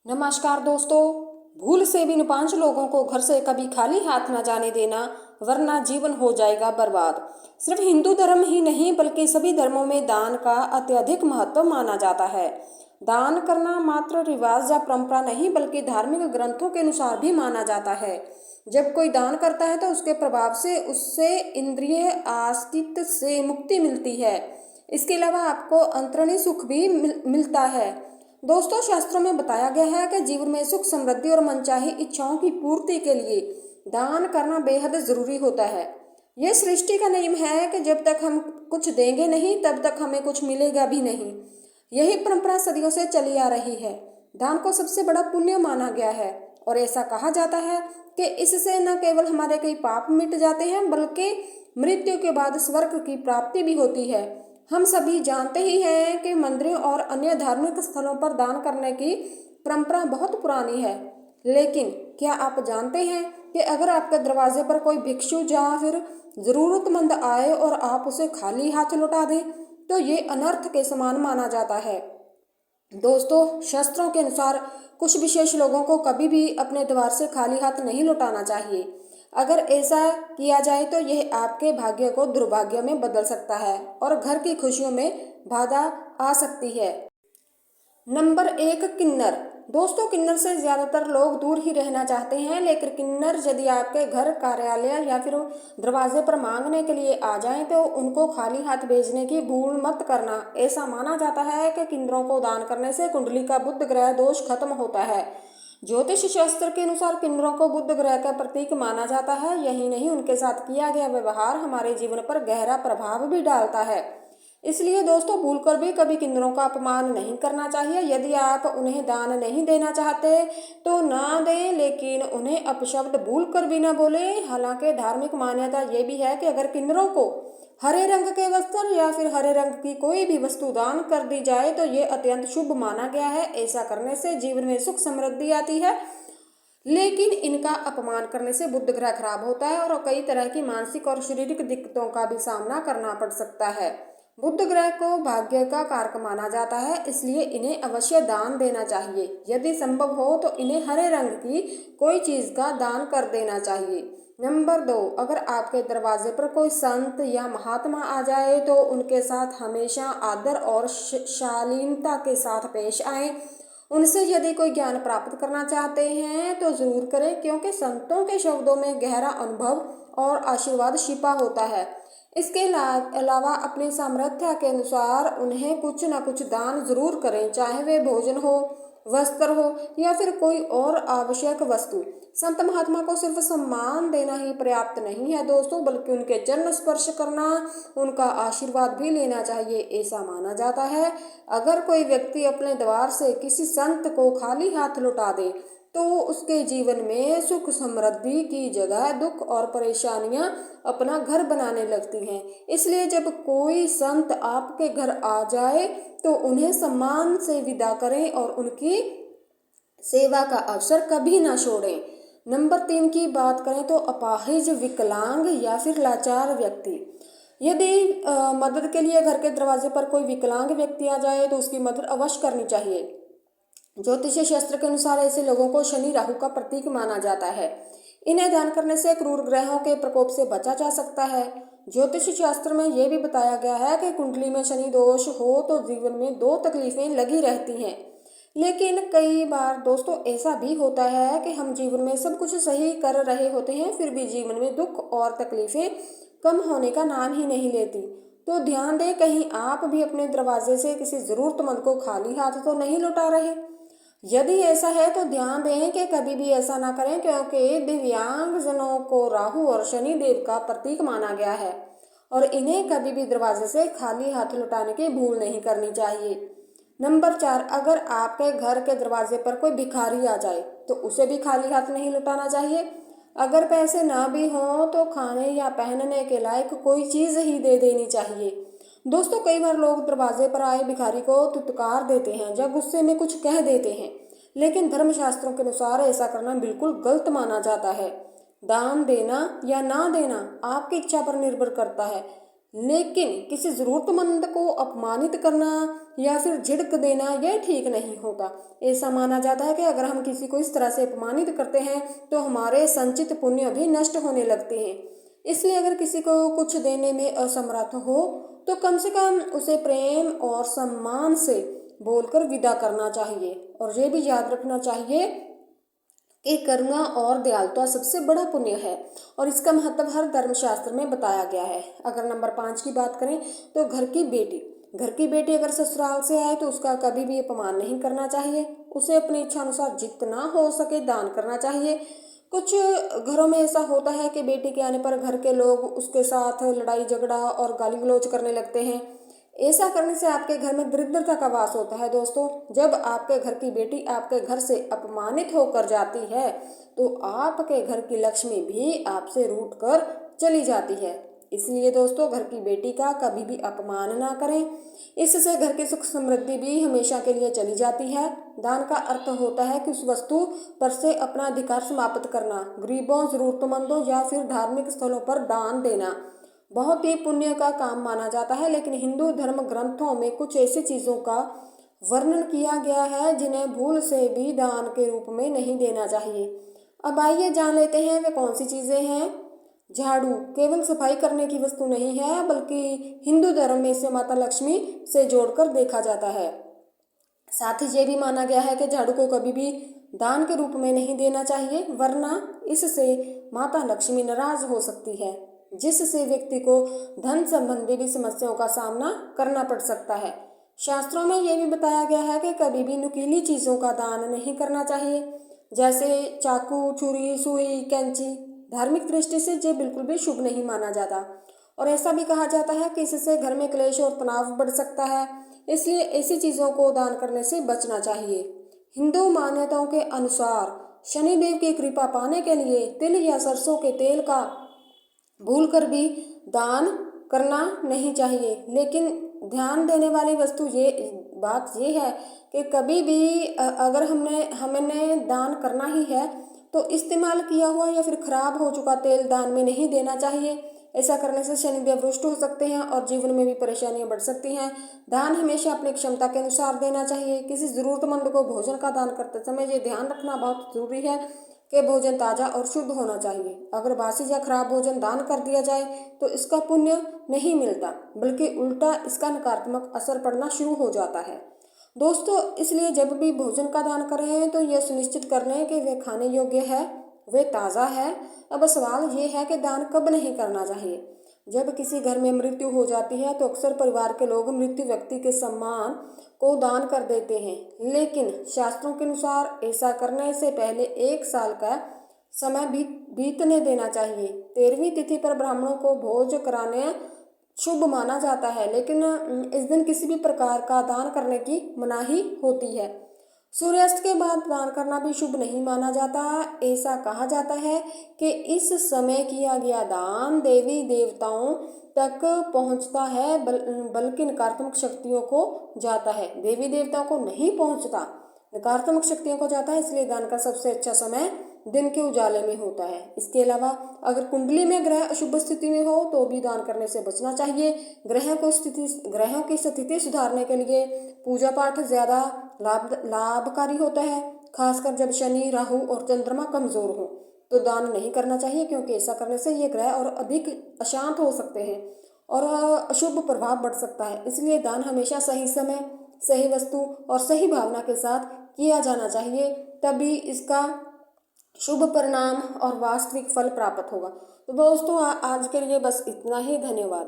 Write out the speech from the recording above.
नमस्कार दोस्तों। भूल से भी इन 5 लोगों को घर से कभी खाली हाथ न जाने देना, वरना जीवन हो जाएगा बर्बाद। सिर्फ हिंदू धर्म ही नहीं बल्कि सभी धर्मों में दान का अत्यधिक महत्व माना जाता है। दान करना मात्र रिवाज या परंपरा नहीं बल्कि धार्मिक ग्रंथों के अनुसार भी माना जाता है। जब कोई दान करता है तो उसके प्रभाव से उससे इंद्रिय आस्तित्व से मुक्ति मिलती है। इसके अलावा आपको अंतरणी सुख भी मिलता है। दोस्तों, शास्त्रों में बताया गया है कि जीवन में सुख, समृद्धि और मनचाही इच्छाओं की पूर्ति के लिए दान करना बेहद जरूरी होता है। यह सृष्टि का नियम है कि जब तक हम कुछ देंगे नहीं तब तक हमें कुछ मिलेगा भी नहीं। यही परंपरा सदियों से चली आ रही है। दान को सबसे बड़ा पुण्य माना गया है और ऐसा कहा जाता है कि इससे न केवल हमारे कई पाप मिट जाते हैं बल्कि मृत्यु के बाद स्वर्ग की प्राप्ति भी होती है। हम सभी जानते ही हैं कि मंदिरों और अन्य धार्मिक स्थलों पर दान करने की परंपरा बहुत पुरानी है। लेकिन क्या आप जानते हैं कि अगर आपके दरवाजे पर कोई भिक्षु या फिर जरूरतमंद आए और आप उसे खाली हाथ लौटा दें तो ये अनर्थ के समान माना जाता है। दोस्तों, शास्त्रों के अनुसार कुछ विशेष लोगों को कभी भी अपने द्वार से खाली हाथ नहीं लौटाना चाहिए। अगर ऐसा किया जाए तो यह आपके भाग्य को दुर्भाग्य में बदल सकता है और घर की खुशियों में बाधा आ सकती है। नंबर 1, किन्नर। दोस्तों, किन्नर से ज्यादातर लोग दूर ही रहना चाहते हैं, लेकिन किन्नर यदि आपके घर, कार्यालय या फिर दरवाजे पर मांगने के लिए आ जाएं तो उनको खाली हाथ भेजने की भूल मत करना। ऐसा माना जाता है कि किन्नरों को दान करने से कुंडली का बुध ग्रह दोष खत्म होता है। ज्योतिष शास्त्र के अनुसार किन्नरों को बुध ग्रह का प्रतीक माना जाता है। यही नहीं, उनके साथ किया गया व्यवहार हमारे जीवन पर गहरा प्रभाव भी डालता है। इसलिए दोस्तों, भूलकर भी कभी किन्नरों का अपमान नहीं करना चाहिए। यदि आप उन्हें दान नहीं देना चाहते तो ना दें, लेकिन उन्हें अपशब्द भूलकर भी ना बोले। हालांकि धार्मिक मान्यता ये भी है कि अगर किन्नरों को हरे रंग के वस्त्र या फिर हरे रंग की कोई भी वस्तु दान कर दी जाए तो ये अत्यंत शुभ माना गया है। ऐसा करने से जीवन में सुख समृद्धि आती है, लेकिन इनका अपमान करने से बुध ग्रह खराब होता है और कई तरह की मानसिक और शारीरिक दिक्कतों का भी सामना करना पड़ सकता है। बुध ग्रह को भाग्य का कारक माना जाता है, इसलिए इन्हें अवश्य दान देना चाहिए। यदि संभव हो तो इन्हें हरे रंग की कोई चीज का दान कर देना चाहिए। नंबर 2, अगर आपके दरवाजे पर कोई संत या महात्मा आ जाए तो उनके साथ हमेशा आदर और शालीनता के साथ पेश आए। उनसे यदि कोई ज्ञान प्राप्त करना चाहते हैं तो जरूर करें, क्योंकि संतों के शब्दों में गहरा अनुभव और आशीर्वाद छिपा होता है। इसके अलावा अपने सामर्थ्य के अनुसार उन्हें कुछ न कुछ दान जरूर करें, चाहे वे भोजन हो, वस्त्र हो या फिर कोई और आवश्यक वस्तु। संत महात्मा को सिर्फ सम्मान देना ही पर्याप्त नहीं है दोस्तों, बल्कि उनके चरण स्पर्श करना, उनका आशीर्वाद भी लेना चाहिए। ऐसा माना जाता है अगर कोई व्यक्ति अपने द्वार से किसी संत को खाली हाथ लौटा दे तो उसके जीवन में सुख समृद्धि की जगह दुख और परेशानियां अपना घर बनाने लगती हैं। इसलिए जब कोई संत आपके घर आ जाए तो उन्हें सम्मान से विदा करें और उनकी सेवा का अवसर कभी ना छोड़ें। नंबर 3 की बात करें तो अपाहिज, विकलांग या फिर लाचार व्यक्ति। यदि मदद के लिए घर के दरवाजे पर कोई विकलांग व्यक्ति आ जाए तो उसकी मदद अवश्य करनी चाहिए। ज्योतिष शास्त्र के अनुसार ऐसे लोगों को शनि राहु का प्रतीक माना जाता है। इन्हें दान करने से क्रूर ग्रहों के प्रकोप से बचा जा सकता है। ज्योतिष शास्त्र में यह भी बताया गया है कि कुंडली में शनि दोष हो तो जीवन में 2 तकलीफें लगी रहती हैं। लेकिन कई बार दोस्तों ऐसा भी होता है कि हम जीवन में सब कुछ सही कर रहे होते हैं, फिर भी जीवन में दुख और तकलीफें कम होने का नाम ही नहीं लेती। तो ध्यान दें, कहीं आप भी अपने दरवाजे से किसी जरूरतमंद को खाली हाथ तो नहीं लौटा रहे। यदि ऐसा है तो ध्यान दें कि कभी भी ऐसा ना करें, क्योंकि दिव्यांग जनों को राहु और शनि देव का प्रतीक माना गया है और इन्हें कभी भी दरवाजे से खाली हाथ लौटाने की भूल नहीं करनी चाहिए। नंबर 4, अगर आपके घर के दरवाजे पर कोई भिखारी आ जाए तो उसे भी खाली हाथ नहीं लौटाना चाहिए। अगर पैसे ना भी हों तो खाने या पहनने के लायक कोई चीज ही दे देनी चाहिए। दोस्तों, कई बार लोग दरवाजे पर आए भिखारी को तुतकार देते हैं या गुस्से में कुछ कह देते हैं, लेकिन धर्मशास्त्रों के अनुसार ऐसा करना बिल्कुल गलत माना जाता है। दान देना या ना देना आपकी इच्छा पर निर्भर करता है। लेकिन किसी जरूरतमंद को अपमानित करना या फिर झिड़क देना यह ठीक नहीं होता। ऐसा माना जाता है कि अगर हम किसी को इस तरह से अपमानित करते हैं तो हमारे संचित पुण्य भी नष्ट होने लगते हैं। इसलिए अगर किसी को कुछ देने में असमर्थ हो तो कम से कम उसे प्रेम और सम्मान से बोलकर विदा करना चाहिए। और ये भी याद रखना चाहिए कि करुणा और दयालुता सबसे बड़ा पुण्य है और इसका महत्व हर धर्मशास्त्र में बताया गया है। अगर नंबर 5 की बात करें तो घर की बेटी अगर ससुराल से आए तो उसका कभी भी अपमान नहीं करना चाहिए। उसे अपनी इच्छा अनुसार जितना हो सके दान करना चाहिए। कुछ घरों में ऐसा होता है कि बेटी के आने पर घर के लोग उसके साथ लड़ाई झगड़ा और गाली गलौज करने लगते हैं। ऐसा करने से आपके घर में दरिद्रता का वास होता है। दोस्तों, जब आपके घर की बेटी आपके घर से अपमानित होकर जाती है तो आपके घर की लक्ष्मी भी आपसे रूठ कर चली जाती है। इसलिए दोस्तों, घर की बेटी का कभी भी अपमान ना करें, इससे घर की सुख समृद्धि भी हमेशा के लिए चली जाती है। दान का अर्थ होता है कि उस वस्तु पर से अपना अधिकार समाप्त करना, गरीबों, जरूरतमंदों या फिर धार्मिक स्थलों पर दान देना बहुत ही पुण्य का काम माना जाता है। लेकिन हिंदू धर्म ग्रंथों में कुछ ऐसी चीज़ों का वर्णन किया गया है जिन्हें भूल से भी दान के रूप में नहीं देना चाहिए। अब आइए जान लेते हैं वे कौन सी चीज़ें हैं। झाड़ू केवल सफाई करने की वस्तु नहीं है, बल्कि हिंदू धर्म में इसे माता लक्ष्मी से जोड़कर देखा जाता है। साथ ही ये भी माना गया है कि झाड़ू को कभी भी दान के रूप में नहीं देना चाहिए, वरना इससे माता लक्ष्मी नाराज हो सकती है, जिससे व्यक्ति को धन संबंधी भी समस्याओं का सामना करना पड़ सकता है। शास्त्रों में यह भी बताया गया है कि कभी भी नुकीली चीज़ों का दान नहीं करना चाहिए, जैसे चाकू, छुरी, सुई, कैंची। धार्मिक दृष्टि से ये बिल्कुल भी शुभ नहीं माना जाता और ऐसा भी कहा जाता है कि इससे घर में क्लेश और तनाव बढ़ सकता है। इसलिए ऐसी चीज़ों को दान करने से बचना चाहिए। हिंदू मान्यताओं के अनुसार शनिदेव की कृपा पाने के लिए तिल या सरसों के तेल का भूलकर भी दान करना नहीं चाहिए। लेकिन ध्यान देने वाली बात ये है कि कभी भी अगर हमने दान करना ही है तो इस्तेमाल किया हुआ या फिर खराब हो चुका तेल दान में नहीं देना चाहिए। ऐसा करने से शनिदेव रुष्ट हो सकते हैं और जीवन में भी परेशानियां बढ़ सकती हैं। दान हमेशा अपनी क्षमता के अनुसार देना चाहिए। किसी जरूरतमंद को भोजन का दान करते समय ये ध्यान रखना बहुत जरूरी है कि भोजन ताज़ा और शुद्ध होना चाहिए। अगर बासी या खराब भोजन दान कर दिया जाए तो इसका पुण्य नहीं मिलता, बल्कि उल्टा इसका नकारात्मक असर पड़ना शुरू हो जाता है। दोस्तों, इसलिए जब भी भोजन का दान करें तो यह सुनिश्चित कर लें कि वे खाने योग्य है, वे ताज़ा है। अब सवाल ये है कि दान कब नहीं करना चाहिए। जब किसी घर में मृत्यु हो जाती है तो अक्सर परिवार के लोग मृत्यु व्यक्ति के सम्मान को दान कर देते हैं, लेकिन शास्त्रों के अनुसार ऐसा करने से पहले 1 साल का समय बीतने देना चाहिए। 13वीं तिथि पर ब्राह्मणों को भोज कराने शुभ माना जाता है, लेकिन इस दिन किसी भी प्रकार का दान करने की मनाही होती है। सूर्यास्त के बाद दान करना भी शुभ नहीं माना जाता। ऐसा कहा जाता है कि इस समय किया गया दान देवी देवताओं तक पहुंचता है, बल्कि नकारात्मक शक्तियों को जाता है, देवी देवताओं को नहीं पहुंचता, नकारात्मक शक्तियों को जाता है। इसलिए दान का सबसे अच्छा समय दिन के उजाले में होता है। इसके अलावा अगर कुंडली में ग्रह अशुभ स्थिति में हो तो भी दान करने से बचना चाहिए। ग्रहों की स्थिति सुधारने के लिए पूजा पाठ ज़्यादा लाभकारी होता है, खासकर जब शनि, राहु और चंद्रमा कमजोर हो तो दान नहीं करना चाहिए, क्योंकि ऐसा करने से ये ग्रह और अधिक अशांत हो सकते हैं और अशुभ प्रभाव बढ़ सकता है। इसलिए दान हमेशा सही समय, सही वस्तु और सही भावना के साथ किया जाना चाहिए, तभी इसका शुभ परिणाम और वास्तविक फल प्राप्त होगा। तो दोस्तों, आज के लिए बस इतना ही। धन्यवाद।